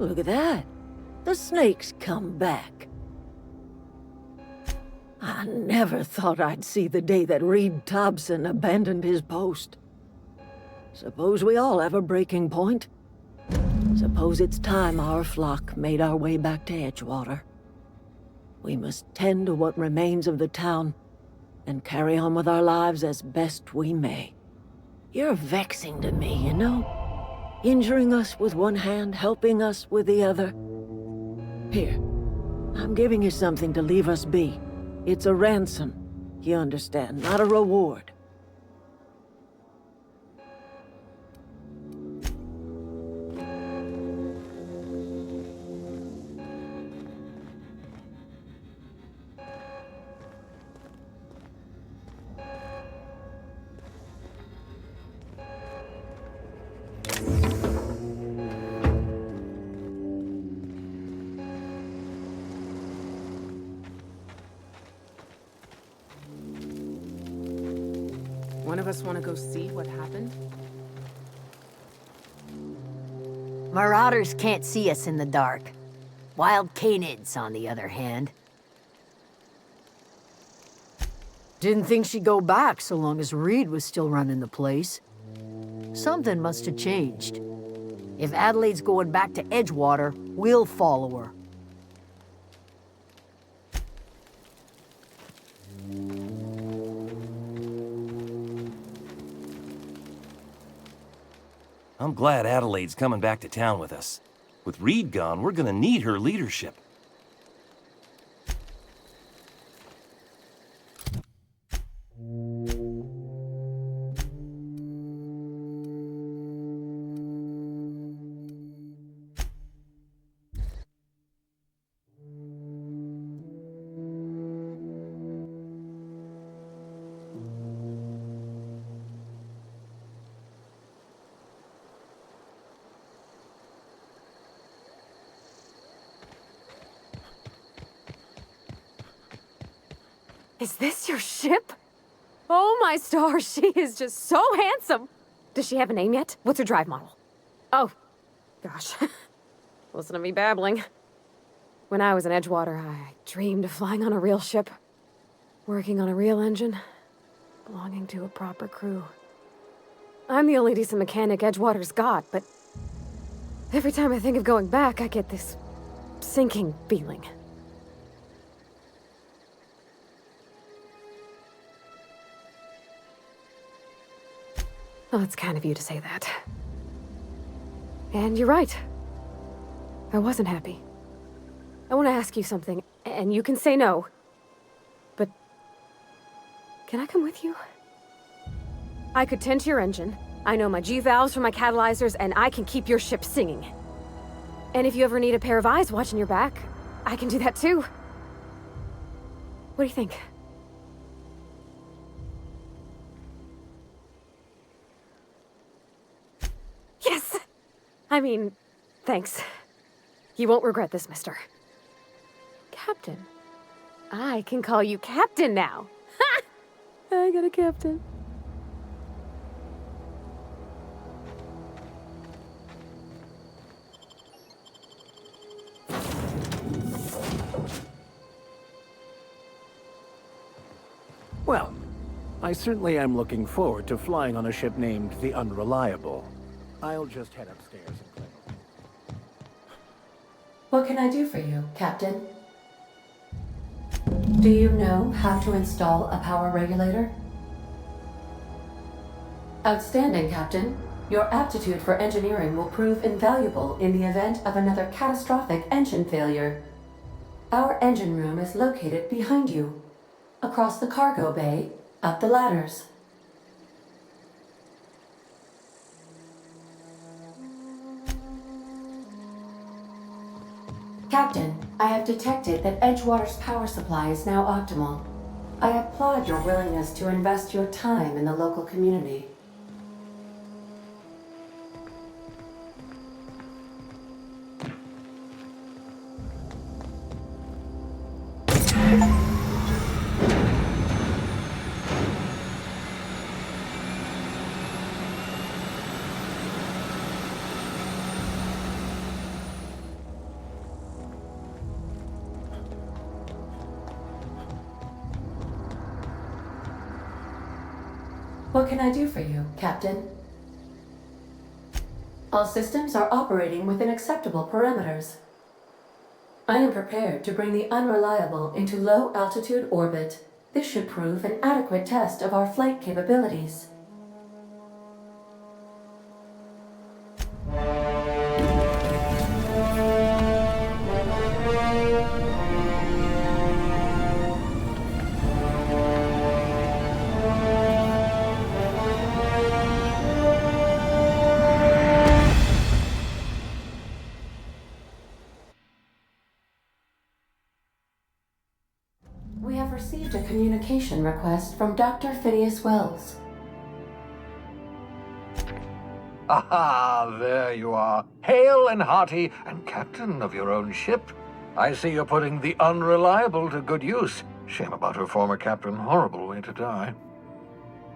Look at that. The snake's come back. I never thought I'd see the day that Reed Thompson abandoned his post. Suppose we all have a breaking point. Suppose it's time our flock made our way back to Edgewater. We must tend to what remains of the town and carry on with our lives as best we may. You're vexing to me, you know? Injuring us with one hand, helping us with the other. Here, I'm giving you something to leave us be. It's a ransom, you understand, not a reward. One of us want to go see what happened? Marauders can't see us in the dark. Wild canids, on the other hand. Didn't think she'd go back so long as Reed was still running the place. Something must have changed. If Adelaide's going back to Edgewater, we'll follow her. I'm glad Adelaide's coming back to town with us. With Reed gone, we're gonna need her leadership. Is this your ship? Oh my stars, she is just so handsome! Does she have a name yet? What's her drive model? Oh, gosh. Listen to me babbling. When I was in Edgewater, I dreamed of flying on a real ship. Working on a real engine. Belonging to a proper crew. I'm the only decent mechanic Edgewater's got, but every time I think of going back, I get this sinking feeling. Well, it's kind of you to say that. And you're right. I wasn't happy. I want to ask you something, and you can say no. But can I come with you? I could tend to your engine. I know my G-valves from my catalyzers, and I can keep your ship singing. And if you ever need a pair of eyes watching your back, I can do that too. What do you think? Yes! I mean, thanks. You won't regret this, mister. Captain. I can call you Captain now. Ha! I got a captain. Well, I certainly am looking forward to flying on a ship named the Unreliable. I'll just head upstairs and clean. What can I do for you, Captain? Do you know how to install a power regulator? Outstanding, Captain. Your aptitude for engineering will prove invaluable in the event of another catastrophic engine failure. Our engine room is located behind you, across the cargo bay, up the ladders. Captain, I have detected that Edgewater's power supply is now optimal. I applaud your willingness to invest your time in the local community. What can I do for you, Captain? All systems are operating within acceptable parameters. I am prepared to bring the Unreliable into low-altitude orbit. This should prove an adequate test of our flight capabilities. We have received a communication request from Dr. Phineas Wells. Aha, there you are. Hale and hearty, and captain of your own ship. I see you're putting the Unreliable to good use. Shame about her former captain. Horrible way to die.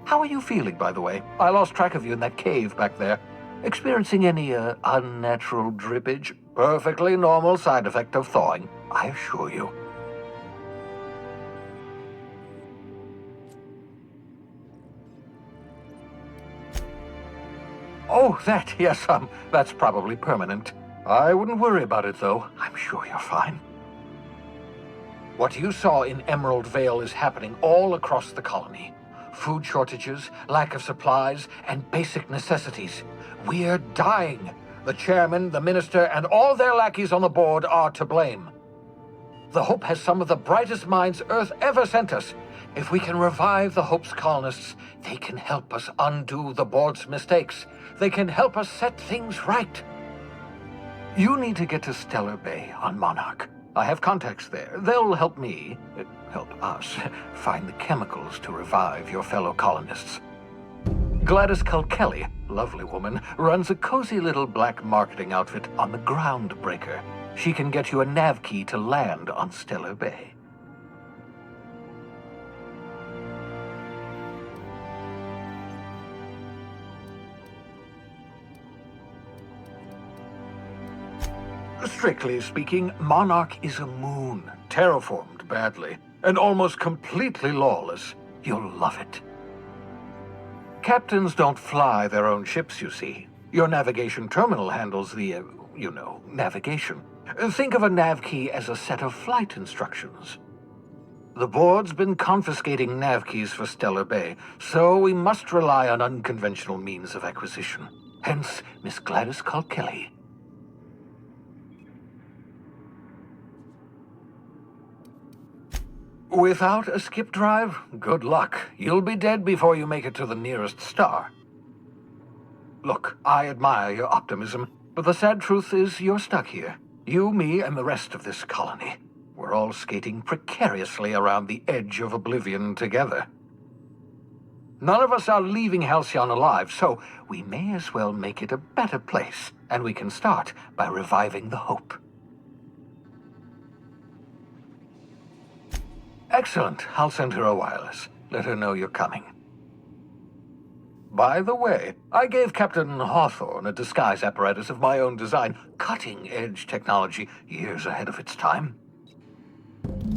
How are you feeling, by the way? I lost track of you in that cave back there. Experiencing any, unnatural drippage? Perfectly normal side effect of thawing, I assure you. Oh, yes, that's probably permanent. I wouldn't worry about it, though. I'm sure you're fine. What you saw in Emerald Vale is happening all across the colony. Food shortages, lack of supplies, and basic necessities. We're dying. The chairman, the minister, and all their lackeys on the board are to blame. The Hope has some of the brightest minds Earth ever sent us. If we can revive the Hope's colonists, they can help us undo the board's mistakes. They can help us set things right. You need to get to Stellar Bay on Monarch. I have contacts there. They'll help us, find the chemicals to revive your fellow colonists. Gladys Kelly, lovely woman, runs a cozy little black marketing outfit on the Groundbreaker. She can get you a nav key to land on Stellar Bay. Strictly speaking, Monarch is a moon, terraformed badly, and almost completely lawless. You'll love it. Captains don't fly their own ships, you see. Your navigation terminal handles the, navigation. Think of a nav key as a set of flight instructions. The board's been confiscating nav keys for Stellar Bay, so we must rely on unconventional means of acquisition. Hence, Miss Gladys Kelly. Without a skip drive, good luck. You'll be dead before you make it to the nearest star. Look, I admire your optimism, but the sad truth is you're stuck here. You, me, and the rest of this colony. We're all skating precariously around the edge of oblivion together. None of us are leaving Halcyon alive, so we may as well make it a better place, and we can start by reviving the Hope. Excellent. I'll send her a wireless. Let her know you're coming. By the way, I gave Captain Hawthorne a disguise apparatus of my own design, cutting-edge technology years ahead of its time.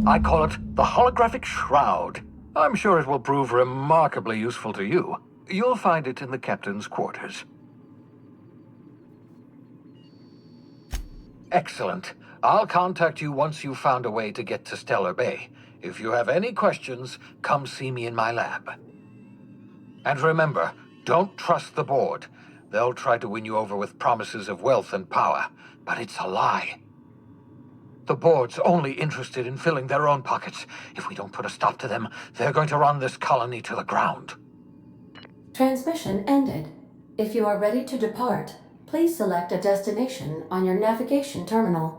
I call it the Holographic Shroud. I'm sure it will prove remarkably useful to you. You'll find it in the captain's quarters. Excellent. I'll contact you once you've found a way to get to Stellar Bay. If you have any questions, come see me in my lab. And remember, don't trust the board. They'll try to win you over with promises of wealth and power, but it's a lie. The board's only interested in filling their own pockets. If we don't put a stop to them, they're going to run this colony to the ground. Transmission ended. If you are ready to depart, please select a destination on your navigation terminal.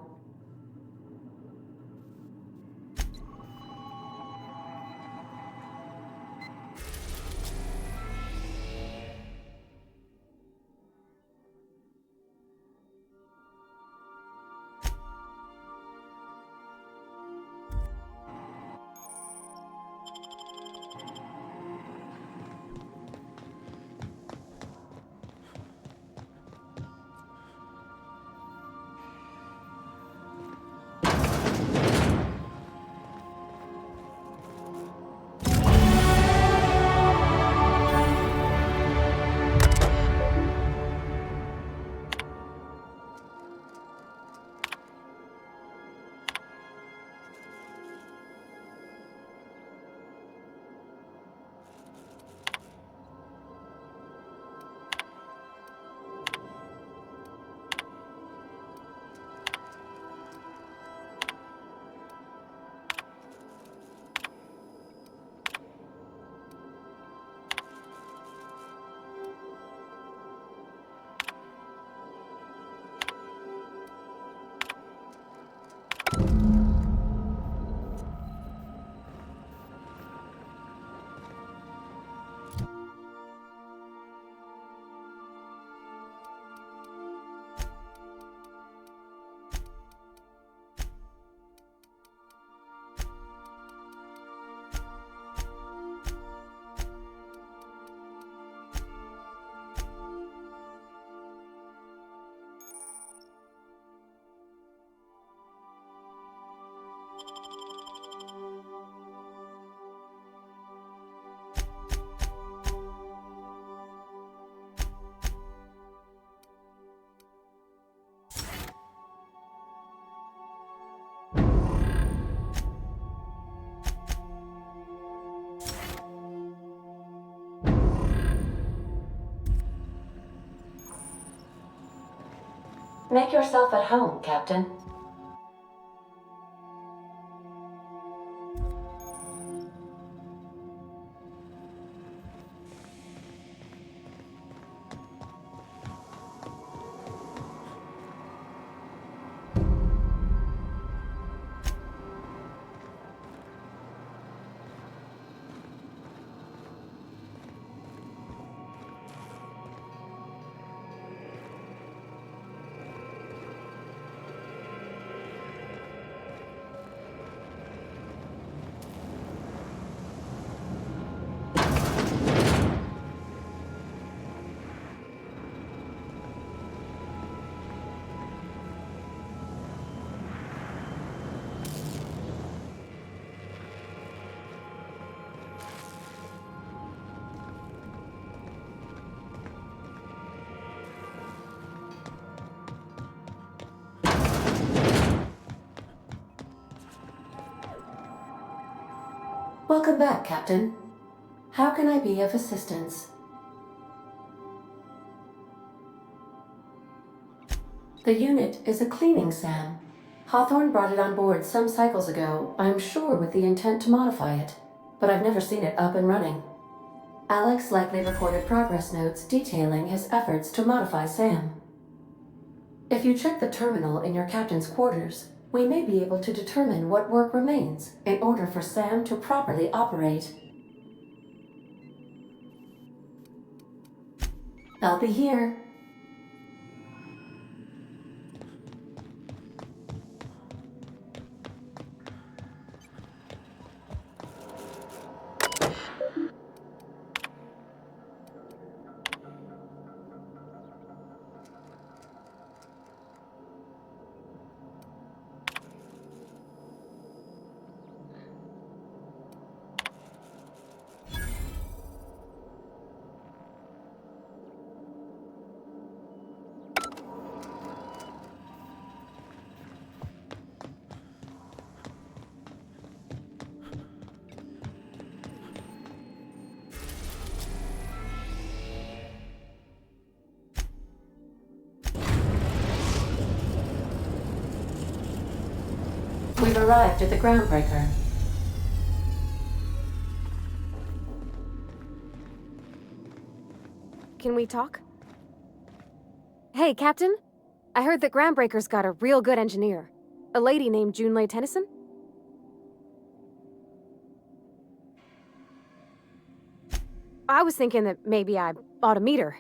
Make yourself at home, Captain. Welcome back, Captain. How can I be of assistance? The unit is a cleaning SAM. Hawthorne brought it on board some cycles ago, I'm sure with the intent to modify it, but I've never seen it up and running. Alex likely recorded progress notes detailing his efforts to modify SAM. If you check the terminal in your captain's quarters, we may be able to determine what work remains in order for SAM to properly operate. I'll be here. We've arrived at the groundbreaker. Can we talk? Hey, Captain. I heard that Groundbreaker's got a real good engineer. A lady named Junlei Tennyson? I was thinking that maybe I ought to meet her.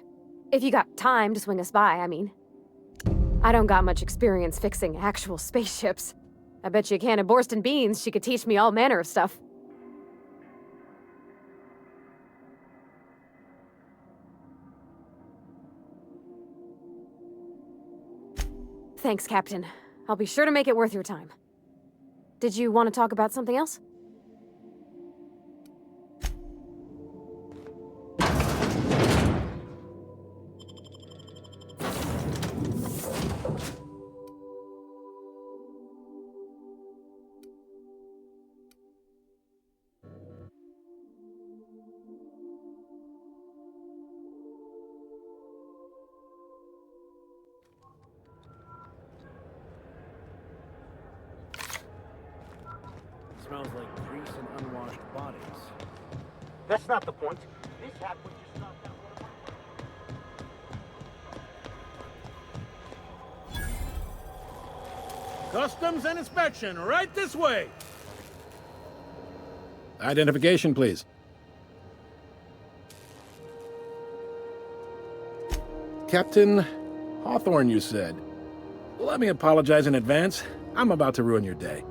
If you got time to swing us by, I mean. I don't got much experience fixing actual spaceships. I bet you a can of Borston beans she could teach me all manner of stuff. Thanks, Captain. I'll be sure to make it worth your time. Did you want to talk about something else? Smells like grease and unwashed bodies. That's not the point. This hat was just knocked out one of my... Customs and inspection, right this way! Identification, please. Captain Hawthorne, you said. Let me apologize in advance. I'm about to ruin your day.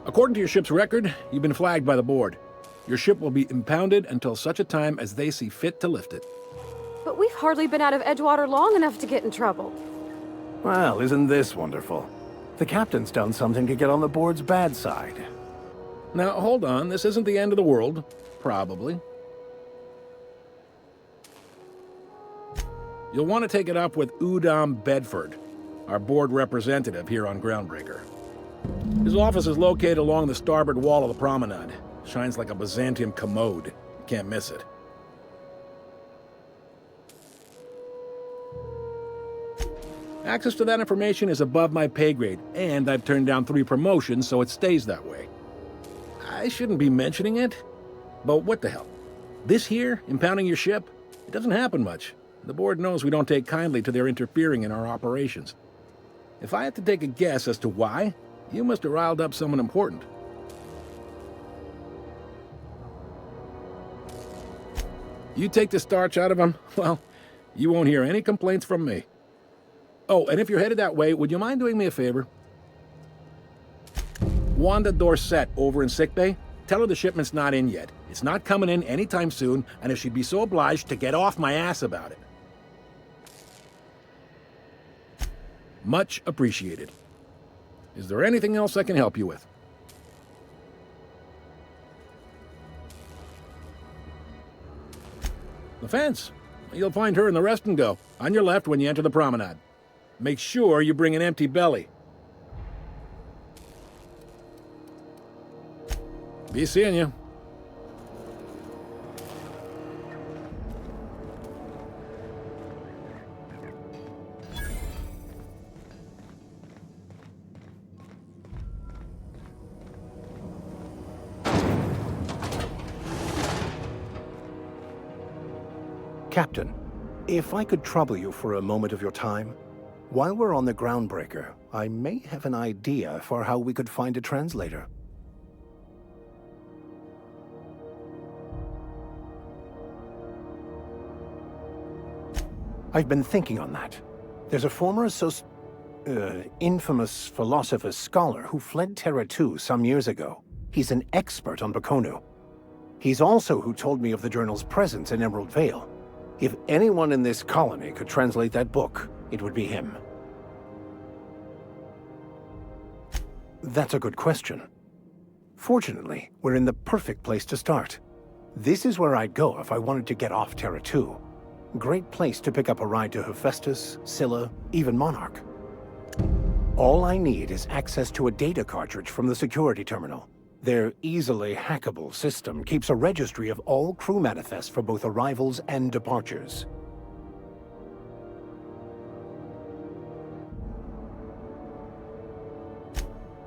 According to your ship's record, you've been flagged by the board. Your ship will be impounded until such a time as they see fit to lift it. But we've hardly been out of Edgewater long enough to get in trouble. Well, isn't this wonderful? The captain's done something to get on the board's bad side. Now, hold on. This isn't the end of the world. Probably. You'll want to take it up with Udom Bedford, our board representative here on Groundbreaker. His office is located along the starboard wall of the promenade. Shines like a Byzantium commode. You can't miss it. Access to that information is above my pay grade, and I've turned down 3 promotions, so it stays that way. I shouldn't be mentioning it, but what the hell? This here, impounding your ship, it doesn't happen much. The board knows we don't take kindly to their interfering in our operations. If I had to take a guess as to why, you must have riled up someone important. You take the starch out of them, well, you won't hear any complaints from me. Oh, and if you're headed that way, would you mind doing me a favor? Wanda Dorset over in sickbay, tell her the shipment's not in yet. It's not coming in anytime soon, and if she'd be so obliged to get off my ass about it. Much appreciated. Is there anything else I can help you with? The fence. You'll find her in the rest and go, on your left when you enter the promenade. Make sure you bring an empty belly. Be seeing you. Captain, if I could trouble you for a moment of your time, while we're on the groundbreaker, I may have an idea for how we could find a translator. I've been thinking on that. There's a former infamous philosopher scholar who fled Terra 2 some years ago. He's an expert on Baconu. He's also who told me of the journal's presence in Emerald Vale. If anyone in this colony could translate that book, it would be him. That's a good question. Fortunately, we're in the perfect place to start. This is where I'd go if I wanted to get off Terra 2. Great place to pick up a ride to Hephaestus, Scylla, even Monarch. All I need is access to a data cartridge from the security terminal. Their easily hackable system keeps a registry of all crew manifests for both arrivals and departures.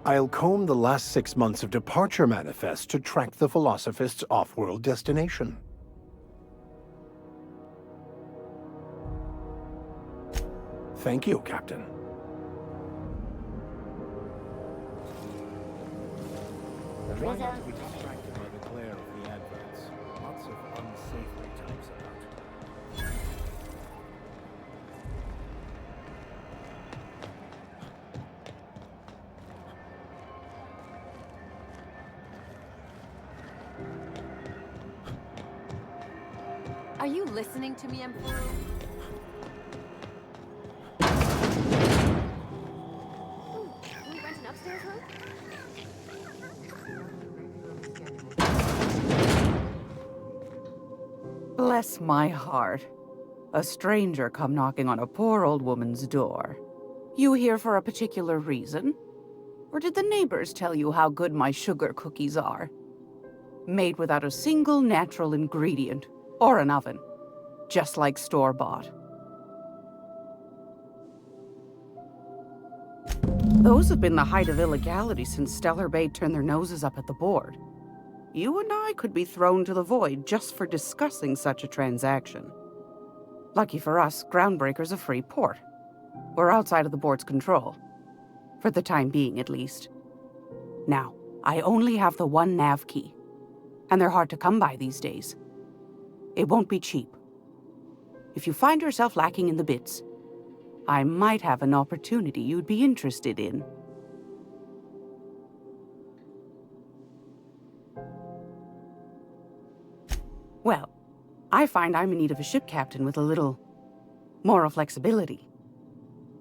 I'll comb the last 6 months of departure manifests to track the Philosophist's off-world destination. Thank you, Captain. Try not to be distracted by the glare of the adverts. Lots of unsavory types about. Are you listening to me, Emperor? Can we rent an upstairs room? Bless my heart. A stranger come knocking on a poor old woman's door. You here for a particular reason? Or did the neighbors tell you how good my sugar cookies are? Made without a single natural ingredient, or an oven. Just like store-bought. Those have been the height of illegality since Stellar Bay turned their noses up at the board. You and I could be thrown to the void just for discussing such a transaction. Lucky for us, Groundbreaker's a free port. We're outside of the board's control. For the time being, at least. Now, I only have the one nav key. And they're hard to come by these days. It won't be cheap. If you find yourself lacking in the bits, I might have an opportunity you'd be interested in. Well, I find I'm in need of a ship captain with a little moral flexibility.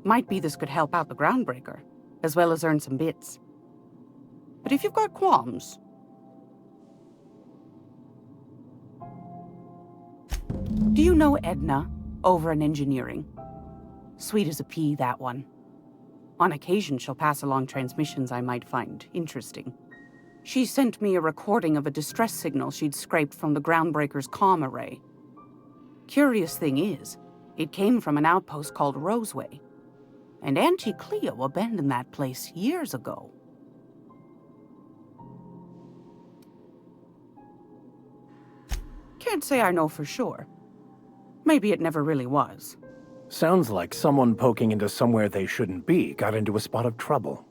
Might be this could help out the Groundbreaker, as well as earn some bits. But if you've got qualms... Do you know Edna, over in engineering? Sweet as a pea, that one. On occasion, she'll pass along transmissions I might find interesting. She sent me a recording of a distress signal she'd scraped from the Groundbreaker's comm array. Curious thing is, it came from an outpost called Roseway. And Auntie Cleo abandoned that place years ago. Can't say I know for sure. Maybe it never really was. Sounds like someone poking into somewhere they shouldn't be got into a spot of trouble.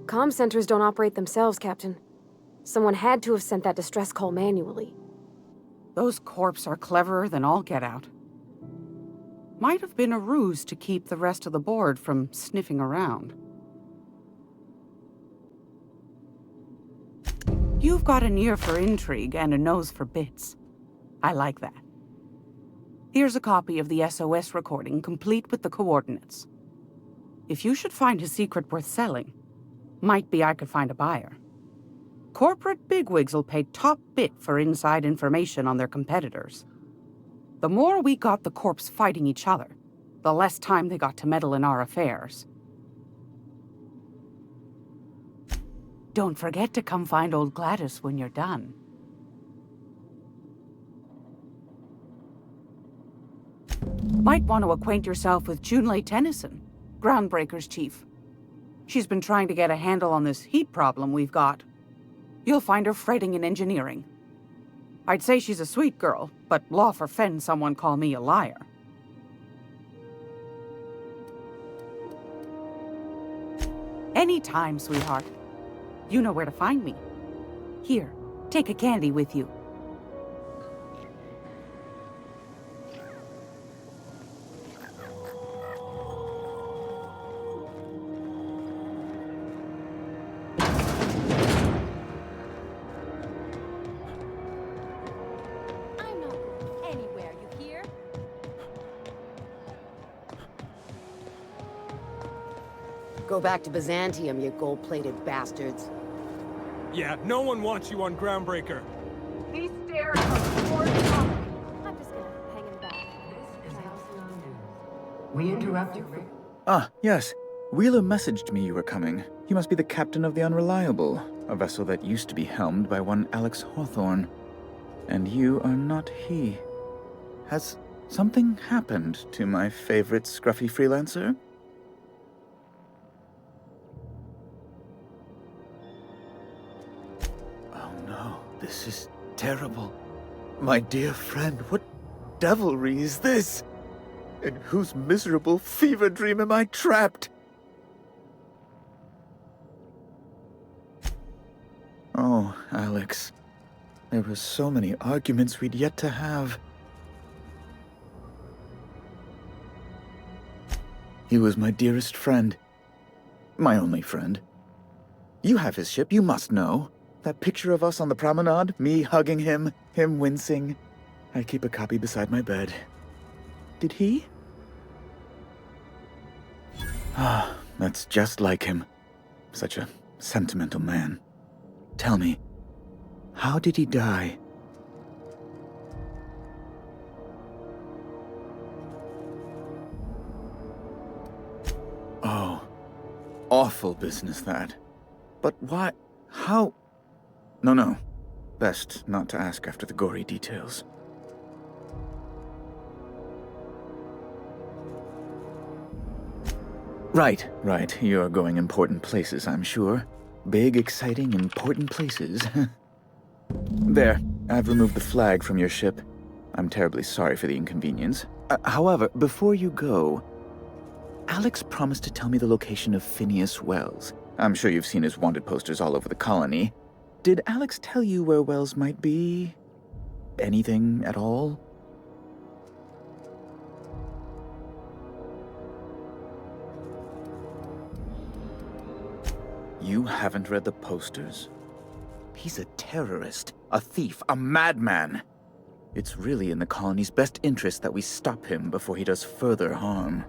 Comm centers don't operate themselves, Captain. Someone had to have sent that distress call manually. Those corps are cleverer than all get out. Might have been a ruse to keep the rest of the board from sniffing around. You've got an ear for intrigue and a nose for bits. I like that. Here's a copy of the SOS recording, complete with the coordinates. If you should find a secret worth selling, might be I could find a buyer. Corporate bigwigs will pay top bit for inside information on their competitors. The more we got the corps fighting each other, the less time they got to meddle in our affairs. Don't forget to come find old Gladys when you're done. Might want to acquaint yourself with Junlei Tennyson, Groundbreaker's chief. She's been trying to get a handle on this heat problem we've got. You'll find her fretting in engineering. I'd say she's a sweet girl, but law forfend someone call me a liar. Anytime, sweetheart. You know where to find me. Here, take a candy with you. Go back to Byzantium, you gold-plated bastards. Yeah, no one wants you on Groundbreaker. These stairs are forced up. I'm just gonna hang in the back. This is Halcyon News. We interrupt your... Ah, yes. Wheeler messaged me you were coming. He must be the captain of the Unreliable, a vessel that used to be helmed by one Alex Hawthorne. And you are not he. Has something happened to my favorite scruffy freelancer? This is terrible. My dear friend, what devilry is this? In whose miserable fever dream am I trapped? Oh, Alex. There were so many arguments we'd yet to have. He was my dearest friend. My only friend. You have his ship, you must know. That picture of us on the promenade, me hugging him, him wincing. I keep a copy beside my bed. Did he? Ah, that's just like him. Such a sentimental man. Tell me, how did he die? Oh, awful business that. But why? How? No. Best not to ask after the gory details. Right. You're going important places, I'm sure. Big, exciting, important places. There, I've removed the flag from your ship. I'm terribly sorry for the inconvenience. However, before you go, Alex promised to tell me the location of Phineas Wells. I'm sure you've seen his wanted posters all over the colony. Did Alex tell you where Wells might be? Anything at all? You haven't read the posters? He's a terrorist, a thief, a madman. It's really in the colony's best interest that we stop him before he does further harm.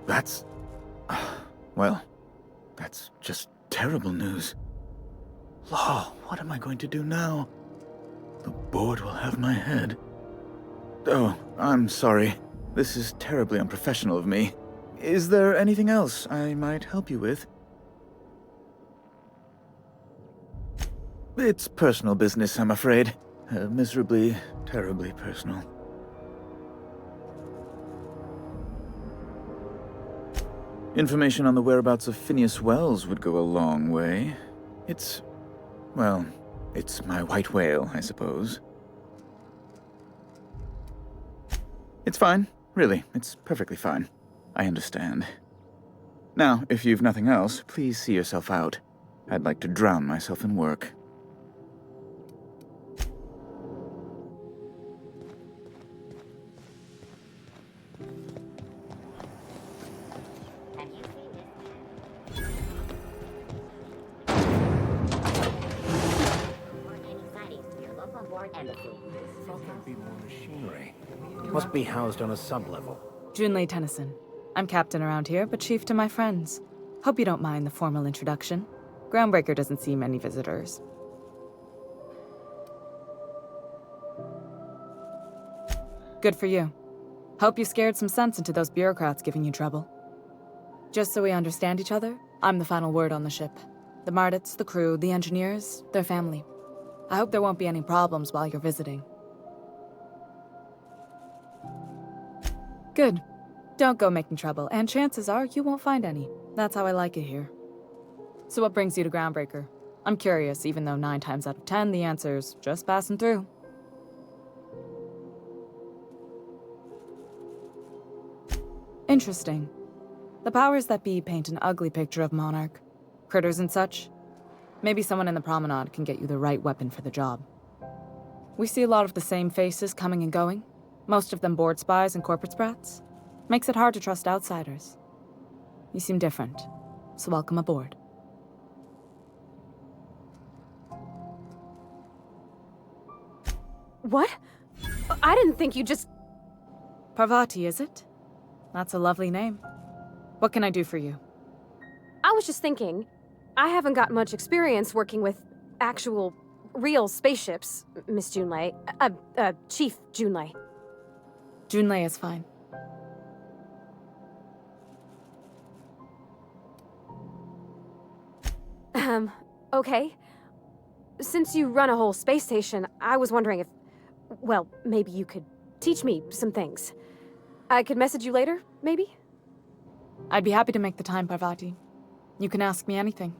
That's... well, that's just terrible news. Law, what am I going to do now? The board will have my head. Oh, I'm sorry. This is terribly unprofessional of me. Is there anything else I might help you with? It's personal business, I'm afraid. Miserably, terribly personal. Information on the whereabouts of Phineas Wells would go a long way. Well, it's my white whale, I suppose. It's fine. Really, it's perfectly fine. I understand. Now, if you've nothing else, please see yourself out. I'd like to drown myself in work. Must be housed on a sub-level. Junlei Tennyson. I'm captain around here, but chief to my friends. Hope you don't mind the formal introduction. Groundbreaker doesn't see many visitors. Good for you. Hope you scared some sense into those bureaucrats giving you trouble. Just so we understand each other, I'm the final word on the ship. The Mardits, the crew, the engineers, their family. I hope there won't be any problems while you're visiting. Good. Don't go making trouble, and chances are you won't find any. That's how I like it here. So what brings you to Groundbreaker? I'm curious, even though 9 times out of 10 the answer's just passing through. Interesting. The powers that be paint an ugly picture of Monarch. Critters and such. Maybe someone in the promenade can get you the right weapon for the job. We see a lot of the same faces coming and going. Most of them board spies and corporate sprats. Makes it hard to trust outsiders. You seem different, so welcome aboard. What? I didn't think you just... Parvati, is it? That's a lovely name. What can I do for you? I was just thinking, I haven't got much experience working with actual, real spaceships, Miss Junlei. Chief Junlei. Junlei is fine. Okay. Since you run a whole space station, I was wondering if, well, maybe you could teach me some things. I could message you later, maybe? I'd be happy to make the time, Parvati. You can ask me anything.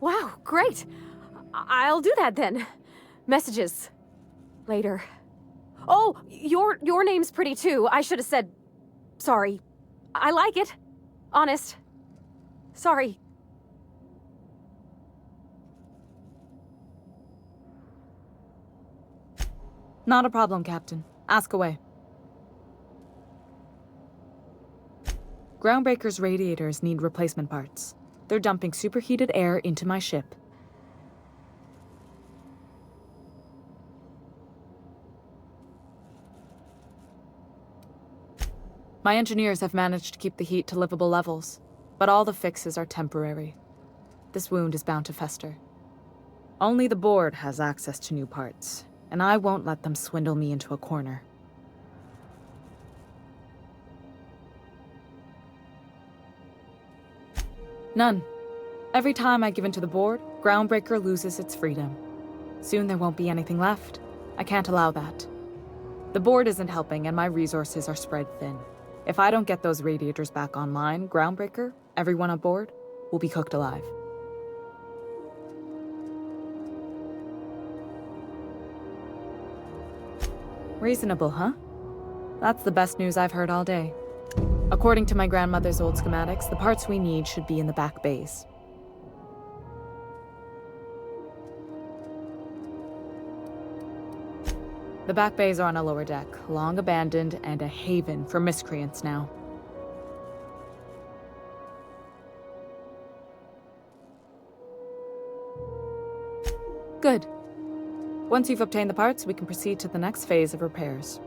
Wow, great! I'll do that then. Messages. Later. Oh, your name's pretty too. I should have said... Sorry. I like it. Honest. Sorry. Not a problem, Captain. Ask away. Groundbreaker's radiators need replacement parts. They're dumping superheated air into my ship. My engineers have managed to keep the heat to livable levels, but all the fixes are temporary. This wound is bound to fester. Only the board has access to new parts, and I won't let them swindle me into a corner. None. Every time I give in to the board, Groundbreaker loses its freedom. Soon there won't be anything left. I can't allow that. The board isn't helping, and my resources are spread thin. If I don't get those radiators back online, Groundbreaker, everyone aboard, will be cooked alive. Reasonable, huh? That's the best news I've heard all day. According to my grandmother's old schematics, the parts we need should be in the back bays. The back bays are on a lower deck, long abandoned and a haven for miscreants now. Good. Once you've obtained the parts, we can proceed to the next phase of repairs.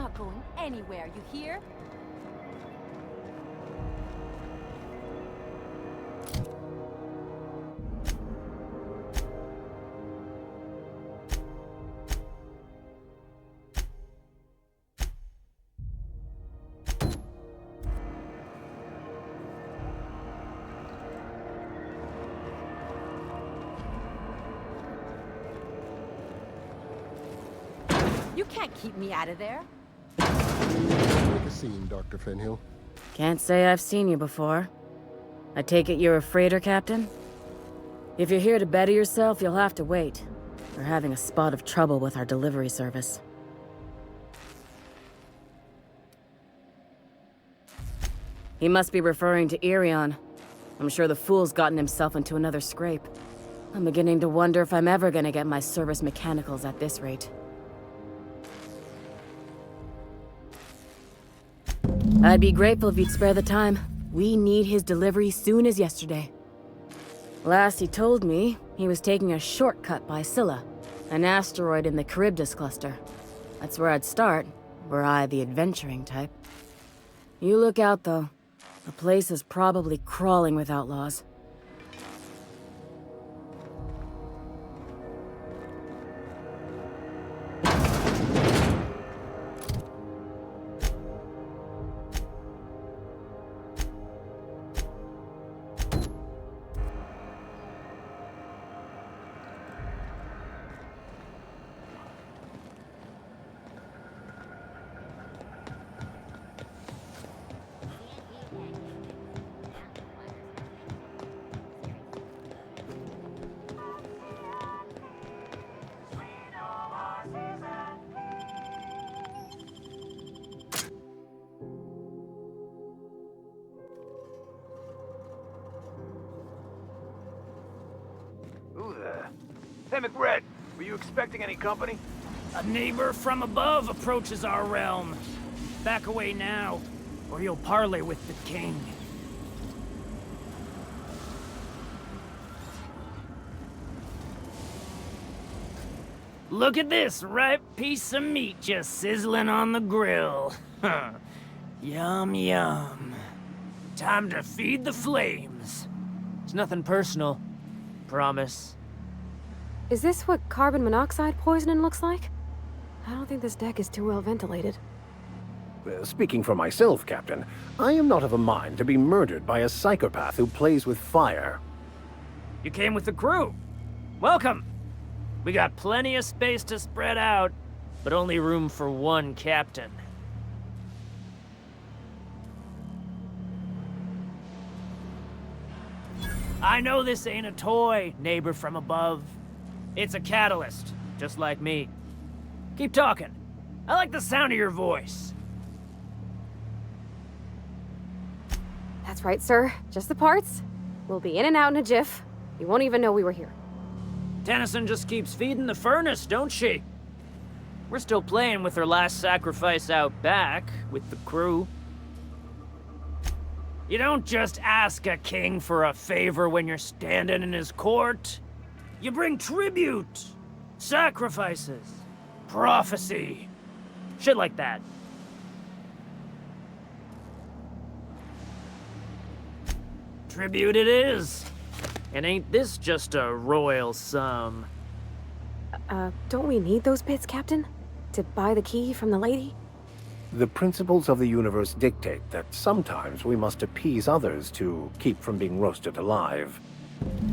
not going anywhere, you hear? You can't keep me out of there. Make a scene, Dr. Fenhill. Can't say I've seen you before. I take it you're a freighter, Captain? If you're here to better yourself, you'll have to wait. We're having a spot of trouble with our delivery service. He must be referring to Irion. I'm sure the fool's gotten himself into another scrape. I'm beginning to wonder if I'm ever gonna get my service mechanicals at this rate. I'd be grateful if you'd spare the time. We need his delivery soon as yesterday. Last he told me, he was taking a shortcut by Scylla, an asteroid in the Charybdis cluster. That's where I'd start, were I the adventuring type. You look out, though. The place is probably crawling with outlaws. Who there? Hey, McRed, were you expecting any company? A neighbor from above approaches our realm. Back away now, or you'll parley with the king. Look at this ripe piece of meat just sizzling on the grill. Yum, yum. Time to feed the flames. It's nothing personal. Promise. Is this what carbon monoxide poisoning looks like? I don't think this deck is too well ventilated. Speaking for myself, Captain, I am not of a mind to be murdered by a psychopath who plays with fire. You came with the crew. Welcome. We got plenty of space to spread out, but only room for one captain. I know this ain't a toy, neighbor from above. It's a catalyst, just like me. Keep talking. I like the sound of your voice. That's right, sir. Just the parts. We'll be in and out in a jiff. You won't even know we were here. Tennyson just keeps feeding the furnace, don't she? We're still playing with her last sacrifice out back, with the crew. You don't just ask a king for a favor when you're standing in his court. You bring tribute, sacrifices, prophecy, shit like that. Tribute it is. And ain't this just a royal sum? Don't we need those bits, Captain? To buy the key from the lady? The principles of the universe dictate that sometimes we must appease others to keep from being roasted alive.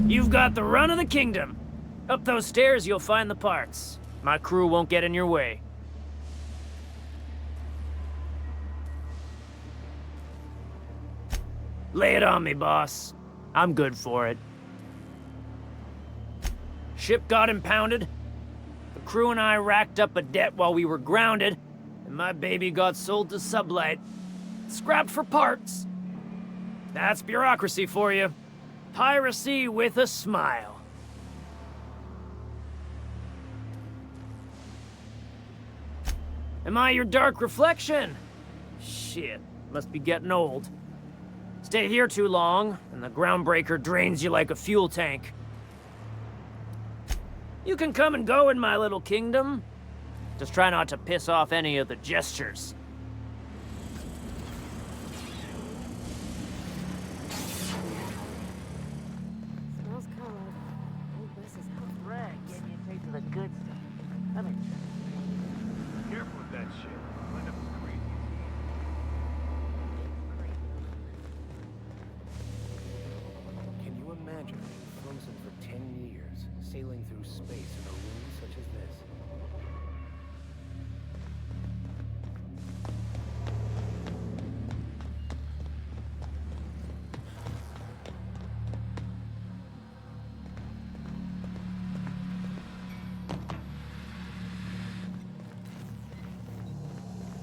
You've got the run of the kingdom. Up those stairs, you'll find the parts. My crew won't get in your way. Lay it on me, boss. I'm good for it. Ship got impounded. The crew and I racked up a debt while we were grounded, and my baby got sold to Sublight. Scrapped for parts. That's bureaucracy for you. Piracy with a smile. Am I your dark reflection? Shit, must be getting old. Stay here too long, and the groundbreaker drains you like a fuel tank. You can come and go in my little kingdom, Just try not to piss off any of the gestures. Smells kind of like old Wes's house. Rag, getting you a taste of the good stuff. I mean, careful with that shit. You'll end up as crazy as he is. Can you imagine being frozen for 10 years, sailing through space in a room such as this?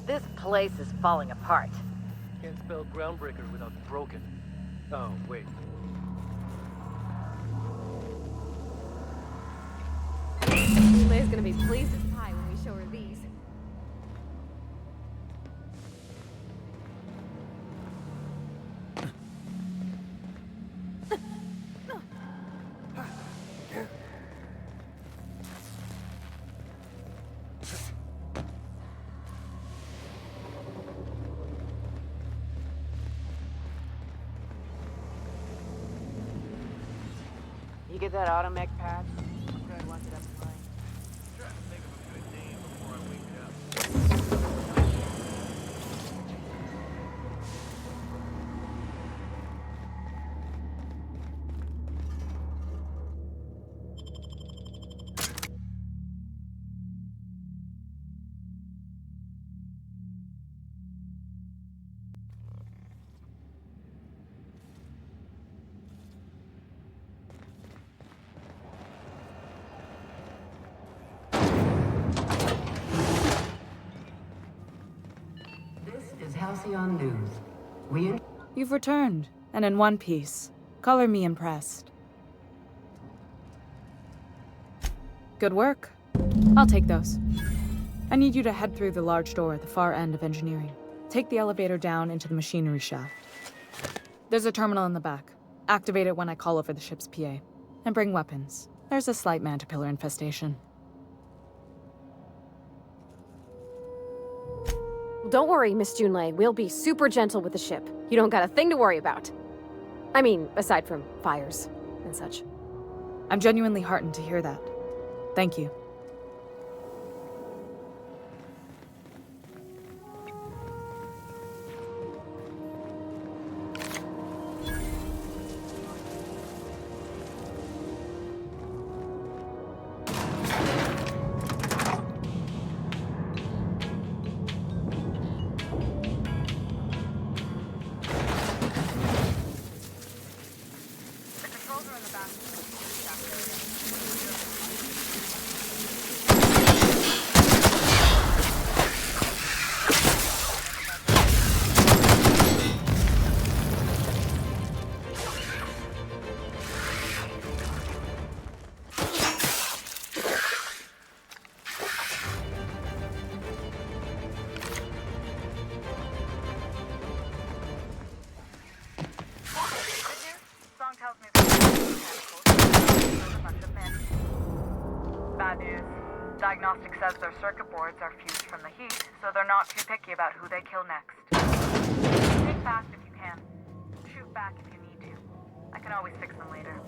This place is falling apart. Can't spell groundbreaker without broken. Oh, wait. Leia's gonna be pleased as pie when we show her these. You get that automech patch? I'm gonna want it up mine. Trying to think of a good name before I wake it up. Halcyon News. You've returned, and in one piece. Color me impressed. Good work. I'll take those. I need you to head through the large door at the far end of engineering. Take the elevator down into the machinery shaft. There's a terminal in the back. Activate it when I call over the ship's PA. And bring weapons. There's a slight mantipillar infestation. Don't worry, Miss Junlei. We'll be super gentle with the ship. You don't got a thing to worry about. I mean, aside from fires and such. I'm genuinely heartened to hear that. Thank you. Diagnostic says their circuit boards are fused from the heat, so they're not too picky about who they kill next. Take fast if you can. Shoot back if you need to. I can always fix them later.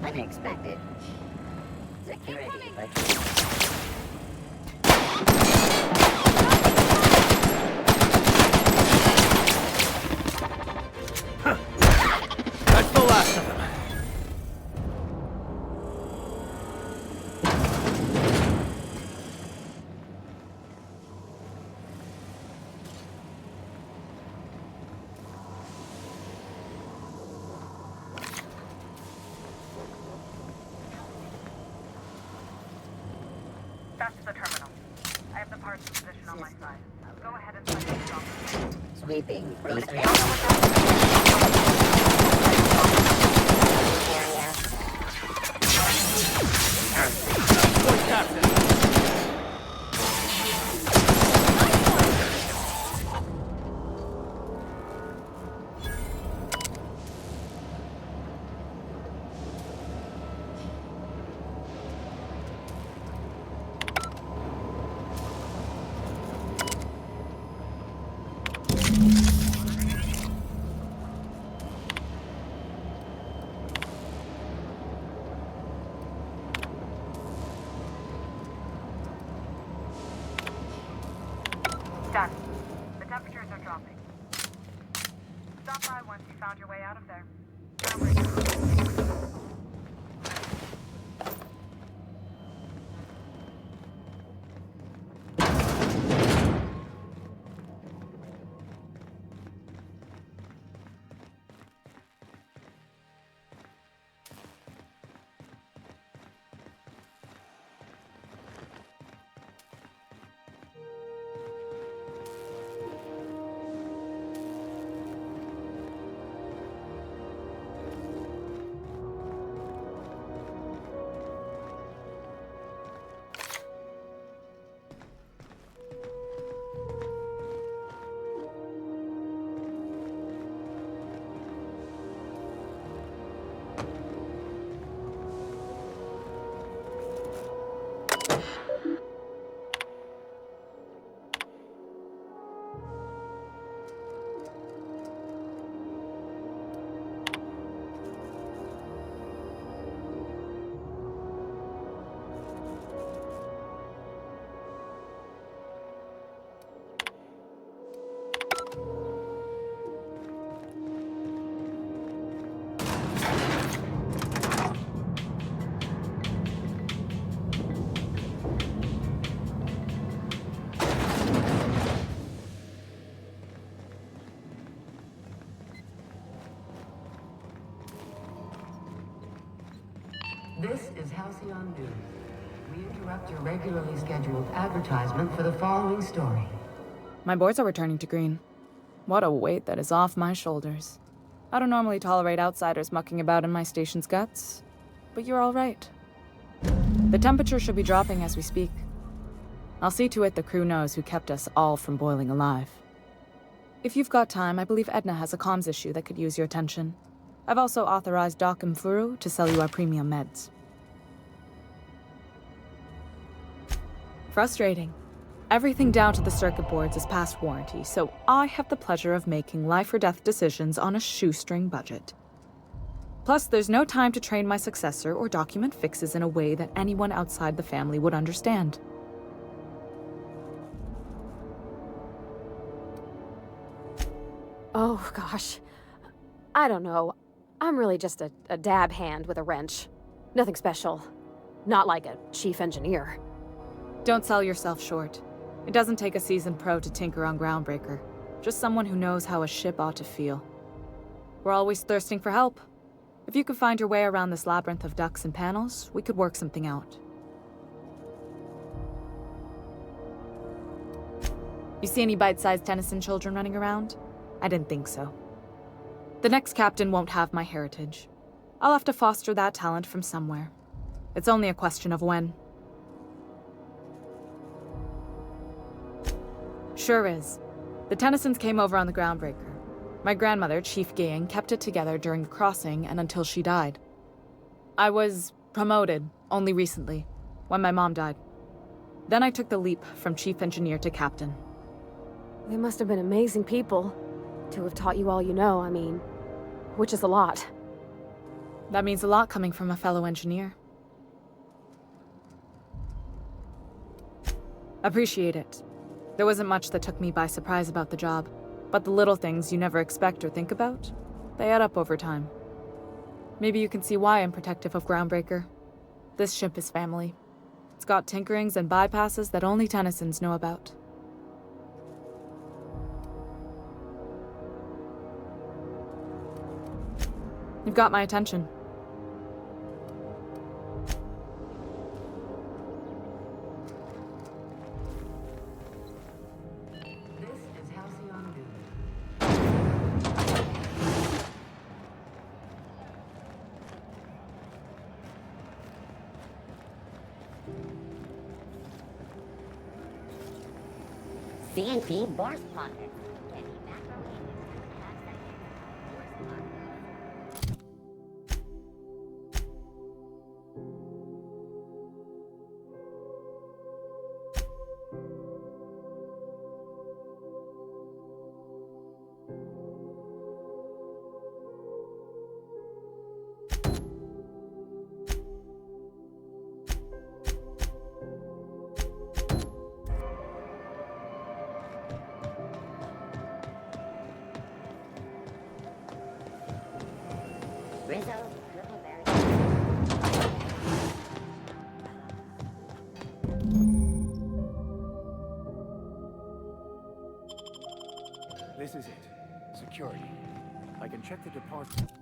Unexpected. Security, like... That's the last of them. That's the terminal. I have the parts in position on my side. Go ahead and set it off. Sweeping. Area. Stop by once you found your way out of there. This is Halcyon News. We interrupt your regularly scheduled advertisement for the following story. My boards are returning to green. What a weight that is off my shoulders. I don't normally tolerate outsiders mucking about in my station's guts, but you're all right. The temperature should be dropping as we speak. I'll see to it the crew knows who kept us all from boiling alive. If you've got time, I believe Edna has a comms issue that could use your attention. I've also authorized Doc and Furu to sell you our premium meds. Frustrating. Everything down to the circuit boards is past warranty, so I have the pleasure of making life or death decisions on a shoestring budget. Plus, there's no time to train my successor or document fixes in a way that anyone outside the family would understand. Oh, gosh. I don't know. I'm really just a dab hand with a wrench. Nothing special. Not like a chief engineer. Don't sell yourself short. It doesn't take a seasoned pro to tinker on Groundbreaker. Just someone who knows how a ship ought to feel. We're always thirsting for help. If you could find your way around this labyrinth of ducts and panels, we could work something out. You see any bite-sized Tennyson children running around? I didn't think so. The next captain won't have my heritage. I'll have to foster that talent from somewhere. It's only a question of when. Sure is. The Tennysons came over on the Groundbreaker. My grandmother, Chief Gaying, kept it together during the crossing and until she died. I was promoted only recently, when my mom died. Then I took the leap from chief engineer to captain. They must have been amazing people to have taught you all you know, I mean, which is a lot. That means a lot coming from a fellow engineer. Appreciate it. There wasn't much that took me by surprise about the job, but the little things you never expect or think about, they add up over time. Maybe you can see why I'm protective of Groundbreaker. This ship is family. It's got tinkerings and bypasses that only Tennysons know about. You've got my attention. This is Halcyon News. CNP Boris Pocket. This is it. Security. I can check the department.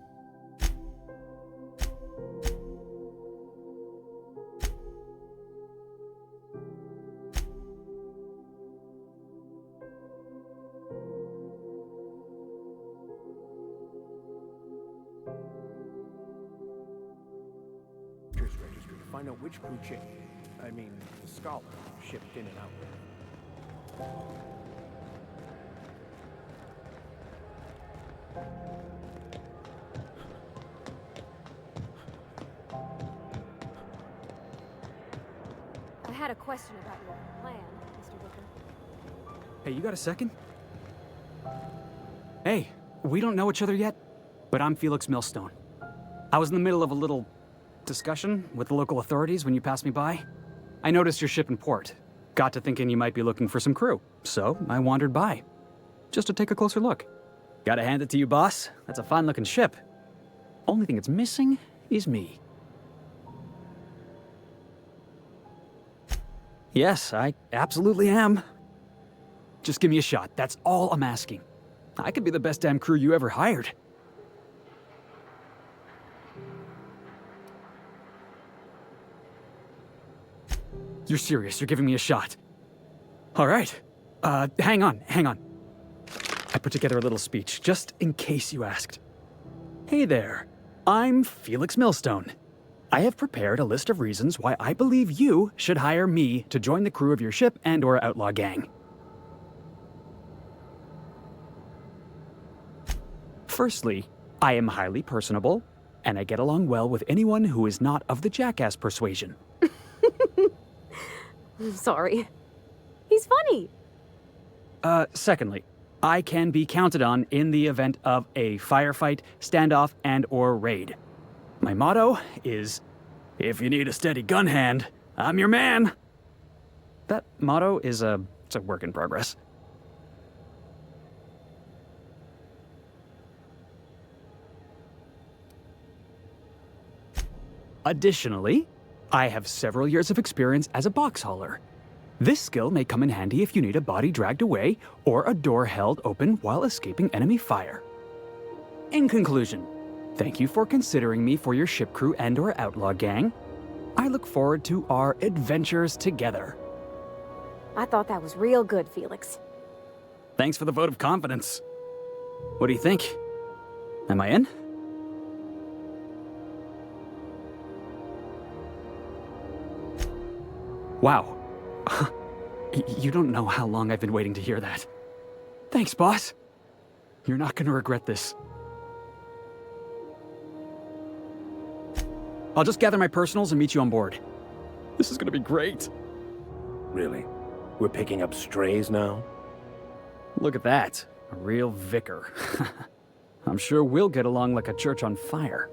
Register to find out which crew chick, I mean, the scholar, shipped in and out. I had a question about your plan, Mr. Wicker. Hey, you got a second? Hey, we don't know each other yet, but I'm Felix Millstone. I was in the middle of a little discussion with the local authorities when you passed me by. I noticed your ship in port. Got to thinking you might be looking for some crew, so I wandered by. Just to take a closer look. Gotta hand it to you, boss. That's a fine-looking ship. Only thing it's missing is me. Yes, I absolutely am. Just give me a shot. That's all I'm asking. I could be the best damn crew you ever hired. You're serious. You're giving me a shot. All right. Hang on. I put together a little speech, just in case you asked. Hey there. I'm Felix Millstone. I have prepared a list of reasons why I believe you should hire me to join the crew of your ship and/or outlaw gang. Firstly, I am highly personable, and I get along well with anyone who is not of the jackass persuasion. I'm sorry. He's funny. Secondly, I can be counted on in the event of a firefight, standoff, and/or raid. My motto is, if you need a steady gun hand, I'm your man. That motto is it's a work in progress. Additionally, I have several years of experience as a box hauler. This skill may come in handy if you need a body dragged away or a door held open while escaping enemy fire. In conclusion, thank you for considering me for your ship crew and/or outlaw gang. I look forward to our adventures together. I thought that was real good, Felix. Thanks for the vote of confidence. What do you think? Am I in? Wow. You don't know how long I've been waiting to hear that. Thanks, boss. You're not gonna regret this. I'll just gather my personals and meet you on board. This is gonna be great. Really? We're picking up strays now? Look at that. A real vicar. I'm sure we'll get along like a church on fire.